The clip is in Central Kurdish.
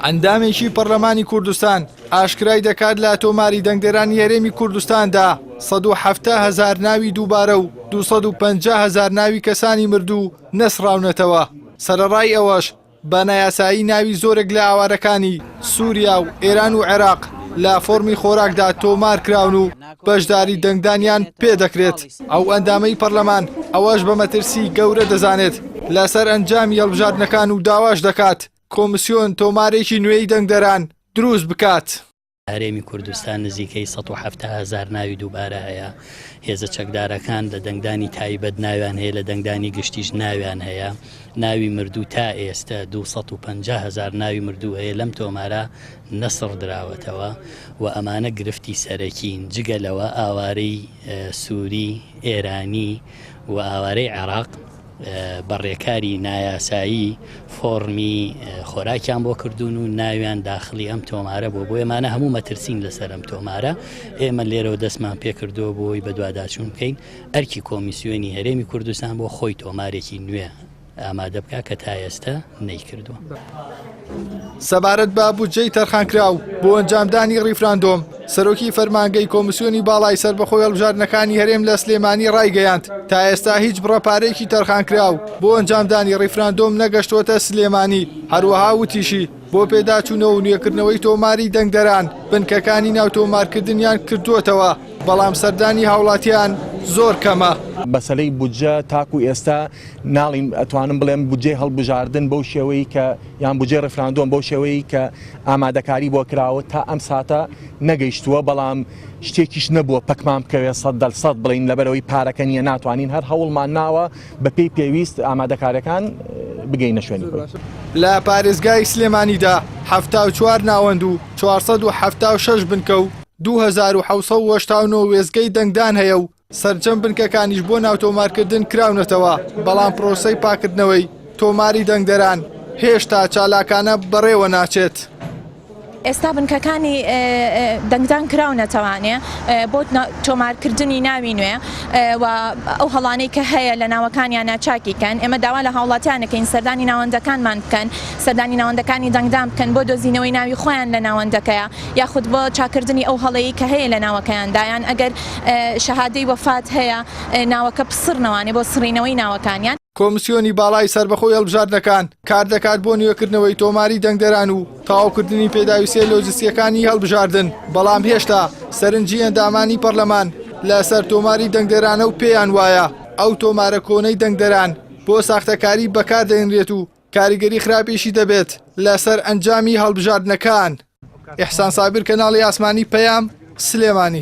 ئەندامێکی پەرلەمانی کوردستان ئاشکرای دەکات لە تۆماری دەنگدەرانی هەرێمی کوردستاندا 170,000 ناوی دووبارە و 250,000 ناوی کەسانی مردوو نەسراونەتەوە. سەرەڕای ئەوەش بە نایاسایی ناوی زۆرێک لە ئاوارەکانی سووریا و ئێران و عێراق لە فۆرمی خۆراکدا تۆمار کراون و بەشداری دەنگدانیان پێدەکرێت. ئەو ئەندامەی پەرلەمان ئەوەش بە مەترسی گەورە دەزانێت لەسەر ئەنجامی هەڵبژاردنەکان و داواش دەکات کۆمسیۆن تۆمارێکی نوێی دەنگدەران دروست بکات. هەرێمی کوردستان نزیکەی 170,000 ناوی دووبارە هەیە. هێزە چەکدارەکان لە دەنگدانی تایبەت ناویان هەیە، لە دەنگدانی گشتیش ناویان هەیە. ناوی مردوو تا ئێستا 250,000 ناوی مردوو هەیە لەم تۆمارە نەسڕ دراوەتەوە و ئەمانە گرفتی سەرەکین جگە لەوە ئاوارەی سووری، ئێرانی و ئاوارەی عێراق بەڕێکاری نایاسایی فۆرمی خۆراکیان بۆ کردوون و ناویان داخلی ئەم تۆمارە بۆ ئێمانە هەموو مەترسین لەسەر ئەم تۆمارە. ئێمە لێرەوە دەستمان پێکردەوە بۆی بە دوواداچوون بکەین ئەرکی کۆمیسیۆنی هەرێمی کوردستان بۆ خۆی تۆمارێکی نوێ ئامادە بکە کە تا ئێستا نەیکردووە. سەبارەت بە بودجەی تەرخانکراو بۆ ئەنجامدانی ڕیفراندۆم، سەرۆکی فەرمانگەی کۆمسیۆنی باڵای سەربەخۆی هەڵبژاردنەکانی هەرێم لە سلێمانی ڕایگەیاند تا ئێستا هیچ بڕەپارێکی تەرخانکراو بۆ ئەنجامدانی ڕیفراندۆم نەگەشتووەتە سلێمانی. هەروەها وتیشی بۆ پێداچوونەوە و نوێکردنەوەی تۆماری دەنگدەران بنکەکانی ناو تۆمارکردنیان کردووەتەوە، بەڵام سەردانی هاوڵاتیان زۆر کەمە. بەسەلەی بودجە تاکو ئێستا ناڵین ئەتوانم بڵێم بودجێ هەڵبژاردن بەو شێوەیە کە یان بودجێ ڕێفراندۆم بەو شێوەیە کە ئامادەکاری بۆ کراوە تا ئەم ساتە نەگەیشتووە، بەڵام شتێکیش نەبووە پەکمان بکەوێت 100% بڵین لەبەرەوەی پارەکە نیە ناتوانین هەر هەوڵمان ناوە بە پێی پێویست ئامادەکاریەکان بگەینە شوێنی خۆی. لە پارێزگای سلێمانیدا 74 ناوەند و 476 بنکە و 2789 وێزگەی دەنگدان هەیە و سەرجەم بنکەکانیش بۆ ناو تۆمارکردن کراونەتەوە، بەڵام پرۆسەی پاکردنەوەی تۆماری دەنگدەران هێشتا چالاکانە بەڕێوە ناچێت. ئێستا بنکەکانی دەنگدان کراونەتەوانێ بۆ تۆمارکردنی ناوی نوێ و ئەو هەڵانەی کە هەیە لە ناوەکانیان ناچاکیکەن. ئێمە داوا لە هاوڵاتیانەکەین سەردانی ناوەندەکانمان بکەن، سەردانی ناوەندەکانی دەنگدان بکەن بۆ دۆزینەوەی ناوی خۆیان لە ناوەندەکەیە، یاخود بۆ چاکردنی ئەو هەڵەیە کە هەیە لە ناوەکەیاندایان. ئەگەر شەهادەی وەفات هەیە ناوەکە پسڕنەوانێ بۆ سڕینەوەی ناوەکانیان. کۆمسیۆنی باڵای سەربەخۆی هەڵبژاردنەکان کار دەکات بۆ نوێکردنەوەی تۆماری دەنگدەران و تەواوکردنی پێداویستیە لۆجستیەکانی هەڵبژاردن، بەڵام هێشتا سەرنجی ئەندامانی پەرلەمان لەسەر تۆماری دەنگدەرانە و پێیان وایە ئەو تۆمارە کۆنەی دەنگدەران بۆ ساختەکاری بەکاردێنرێت و کاریگەری خراپێکی دەبێت لەسەر ئەنجامی هەڵبژاردنەکان. ئیحسان سابر، کەناڵی ئاسمانی پەیام، سلێمانی.